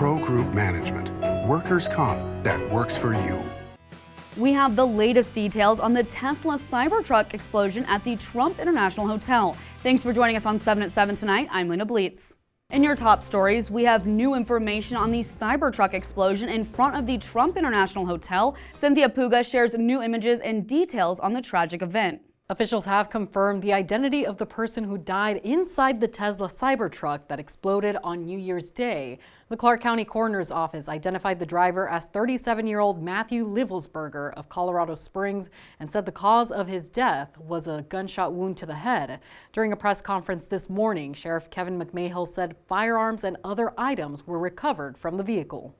Pro Group Management. Workers' comp that works for you. We have the latest details on the Tesla Cybertruck explosion at the Trump International Hotel. Thanks for joining us on 7 at 7 tonight. I'm Lena Bleetz. In your top stories, we have new information on the Cybertruck explosion in front of the Trump International Hotel. Cynthia Puga shares new images and details on the tragic event. Officials have confirmed the identity of the person who died inside the Tesla Cybertruck that exploded on New Year's Day. The Clark County Coroner's Office identified the driver as 37-year-old Matthew Livelsberger of Colorado Springs and said the cause of his death was a gunshot wound to the head. During a press conference this morning, Sheriff Kevin McMahill said firearms and other items were recovered from the vehicle.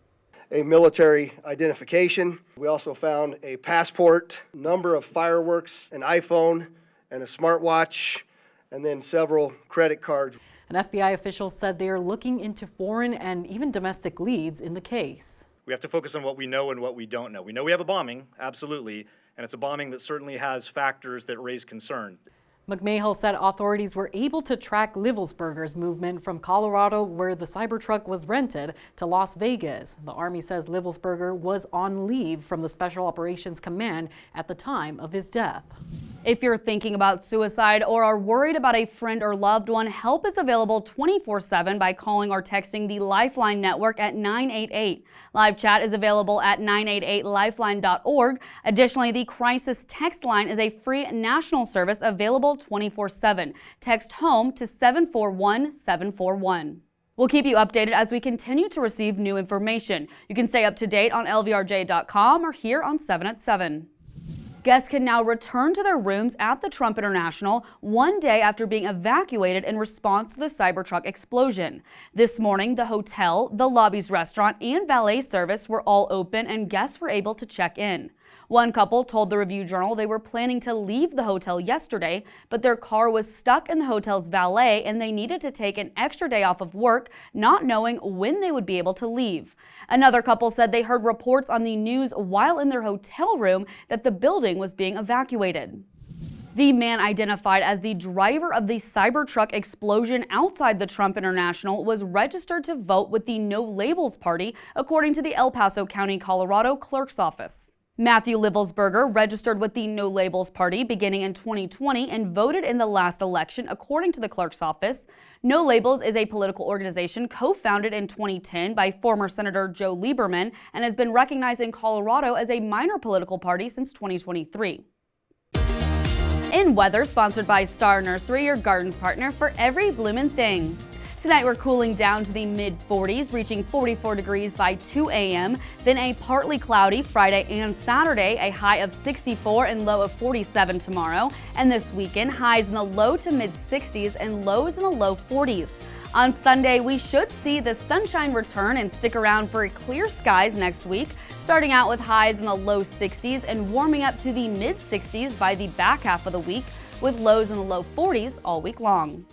A military identification. We also found a passport, number of fireworks, an iPhone, and a smartwatch, and then several credit cards. An FBI official said they are looking into foreign and even domestic leads in the case. We have to focus on what we know and what we don't know. We know we have a bombing, absolutely, and it's a bombing that certainly has factors that raise concern. McMahill said authorities were able to track Livelsberger's movement from Colorado, where the Cybertruck was rented, to Las Vegas. The Army says Livelsberger was on leave from the Special Operations Command at the time of his death. If you're thinking about suicide or are worried about a friend or loved one, help is available 24/7 by calling or texting the Lifeline network at 988. Live chat is available at 988lifeline.org. Additionally, the crisis text line is a free national service available 24/7. Text HOME to 741-741. We'll keep you updated as we continue to receive new information. You can stay up to date on lvrj.com or here on 7 at 7. Guests can now return to their rooms at the Trump International one day after being evacuated in response to the Cybertruck explosion. This morning, the hotel, the lobby's restaurant, and valet service were all open and guests were able to check in. One couple told the Review-Journal they were planning to leave the hotel yesterday, but their car was stuck in the hotel's valet and they needed to take an extra day off of work, not knowing when they would be able to leave. Another couple said they heard reports on the news while in their hotel room that the building was being evacuated. The man identified as the driver of the Cybertruck explosion outside the Trump International was registered to vote with the No Labels Party, according to the El Paso County, Colorado Clerk's Office. Matthew Livelsberger registered with the No Labels Party beginning in 2020 and voted in the last election, according to the clerk's office. No Labels is a political organization co-founded in 2010 by former Senator Joe Lieberman and has been recognized in Colorado as a minor political party since 2023. In weather, sponsored by Star Nursery, your garden's partner for every bloomin' thing. Tonight we're cooling down to the mid-40s, reaching 44 degrees by 2 a.m. Then a partly cloudy Friday and Saturday, a high of 64 and low of 47 tomorrow. And this weekend, highs in the low to mid-60s and lows in the low 40s. On Sunday, we should see the sunshine return and stick around for clear skies next week, starting out with highs in the low 60s and warming up to the mid-60s by the back half of the week, with lows in the low 40s all week long.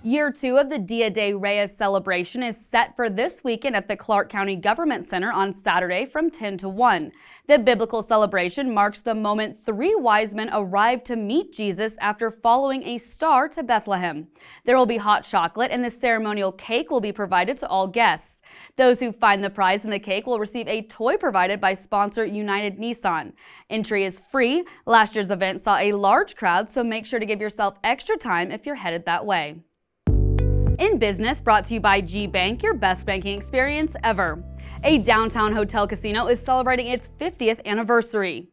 Year 2 of the Dia de Reyes celebration is set for this weekend at the Clark County Government Center on Saturday from 10 to 1. The biblical celebration marks the moment 3 wise men arrived to meet Jesus after following a star to Bethlehem. There will be hot chocolate and the ceremonial cake will be provided to all guests. Those who find the prize in the cake will receive a toy provided by sponsor United Nissan. Entry is free. Last year's event saw a large crowd, so make sure to give yourself extra time if you're headed that way. In business, brought to you by G-Bank, your best banking experience ever. A downtown hotel casino is celebrating its 50th anniversary.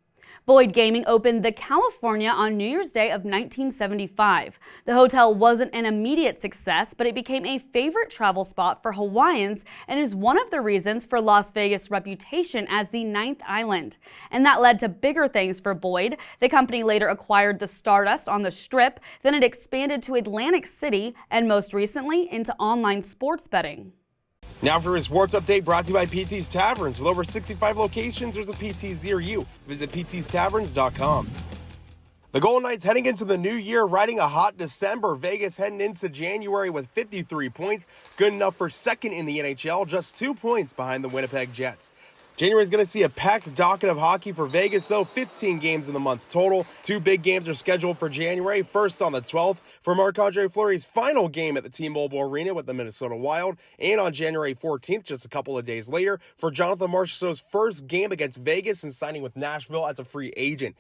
Boyd Gaming opened the California on New Year's Day of 1975. The hotel wasn't an immediate success, but it became a favorite travel spot for Hawaiians and is one of the reasons for Las Vegas' reputation as the 9th island. And that led to bigger things for Boyd. The company later acquired the Stardust on the Strip, then it expanded to Atlantic City, and most recently into online sports betting. Now for a sports update brought to you by PT's Taverns. With over 65 locations, there's a PT's near you. Visit ptstaverns.com. The Golden Knights heading into the new year, riding a hot December. Vegas heading into January with 53 points. Good enough for second in the NHL, just 2 points behind the Winnipeg Jets. January is going to see a packed docket of hockey for Vegas, though 15 games in the month total. 2 big games are scheduled for January. First on the 12th for Marc-Andre Fleury's final game at the T-Mobile Arena with the Minnesota Wild, and on January 14th, just a couple of days later, for Jonathan Marchessault's first game against Vegas and signing with Nashville as a free agent.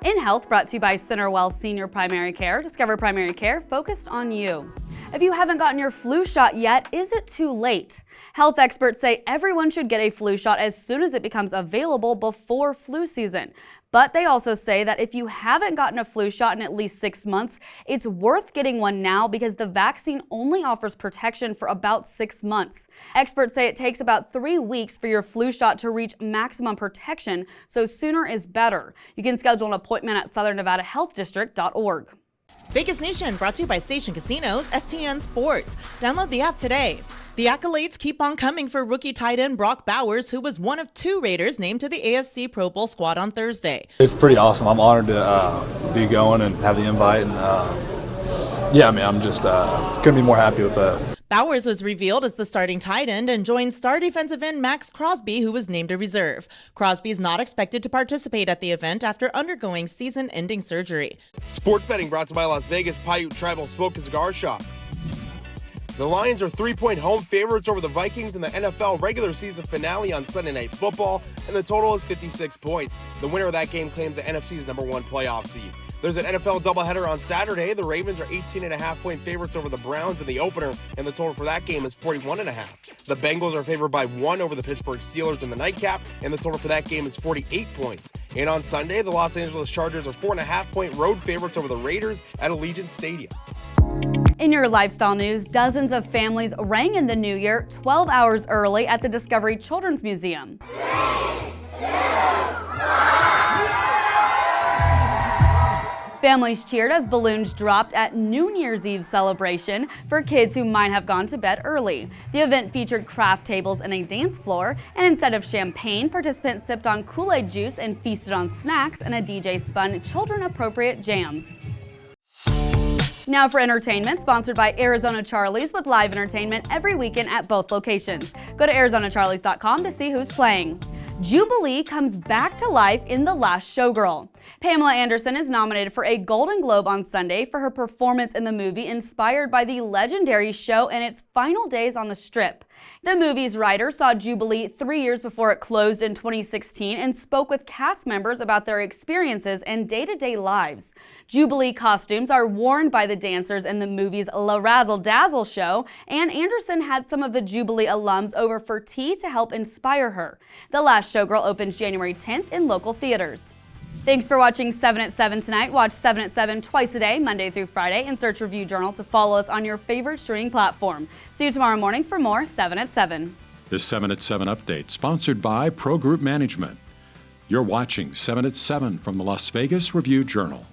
In Health, brought to you by Centerwell Senior Primary Care. Discover primary care focused on you. If you haven't gotten your flu shot yet, is it too late? Health experts say everyone should get a flu shot as soon as it becomes available before flu season. But they also say that if you haven't gotten a flu shot in at least 6 months, it's worth getting one now because the vaccine only offers protection for about 6 months. Experts say it takes about 3 weeks for your flu shot to reach maximum protection, so sooner is better. You can schedule an appointment at SouthernNevadaHealthDistrict.org. Vegas Nation brought to you by Station Casinos, STN Sports. Download the app today. The accolades keep on coming for rookie tight end Brock Bowers, who was one of 2 Raiders named to the AFC Pro Bowl squad on Thursday. It's pretty awesome. I'm honored to be going and have the invite. And I'm just couldn't be more happy with that. Bowers was revealed as the starting tight end and joined star defensive end Max Crosby, who was named a reserve. Crosby is not expected to participate at the event after undergoing season-ending surgery. Sports betting brought to you by Las Vegas Paiute Tribal Smoke and Cigar Shop. The Lions are 3-point home favorites over the Vikings in the NFL regular season finale on Sunday Night Football, and the total is 56 points. The winner of that game claims the NFC's #1 playoff seed. There's an NFL doubleheader on Saturday. The Ravens are 18.5-point favorites over the Browns in the opener, and the total for that game is 41.5. The Bengals are favored by 1 over the Pittsburgh Steelers in the nightcap, and the total for that game is 48 points. And on Sunday, the Los Angeles Chargers are 4.5-point road favorites over the Raiders at Allegiant Stadium. In your lifestyle news, dozens of families rang in the new year 12 hours early at the Discovery Children's Museum. Families cheered as balloons dropped at New Year's Eve celebration for kids who might have gone to bed early. The event featured craft tables and a dance floor, and instead of champagne, participants sipped on Kool-Aid juice and feasted on snacks, and a DJ spun children-appropriate jams. Now for entertainment, sponsored by Arizona Charlie's with live entertainment every weekend at both locations. Go to ArizonaCharlies.com to see who's playing. Jubilee comes back to life in The Last Showgirl. Pamela Anderson is nominated for a Golden Globe on Sunday for her performance in the movie inspired by the legendary show and its final days on the Strip. The movie's writer saw Jubilee 3 years before it closed in 2016 and spoke with cast members about their experiences and day-to-day lives. Jubilee costumes are worn by the dancers in the movie's La Razzle Dazzle show, and Anderson had some of the Jubilee alums over for tea to help inspire her. The Last Showgirl opens January 10th in local theaters. Thanks for watching 7 at 7 tonight. Watch 7 at 7 twice a day, Monday through Friday, and search Review Journal to follow us on your favorite streaming platform. See you tomorrow morning for more 7 at 7. This 7 at 7 update, sponsored by Pro Group Management. You're watching 7 at 7 from the Las Vegas Review Journal.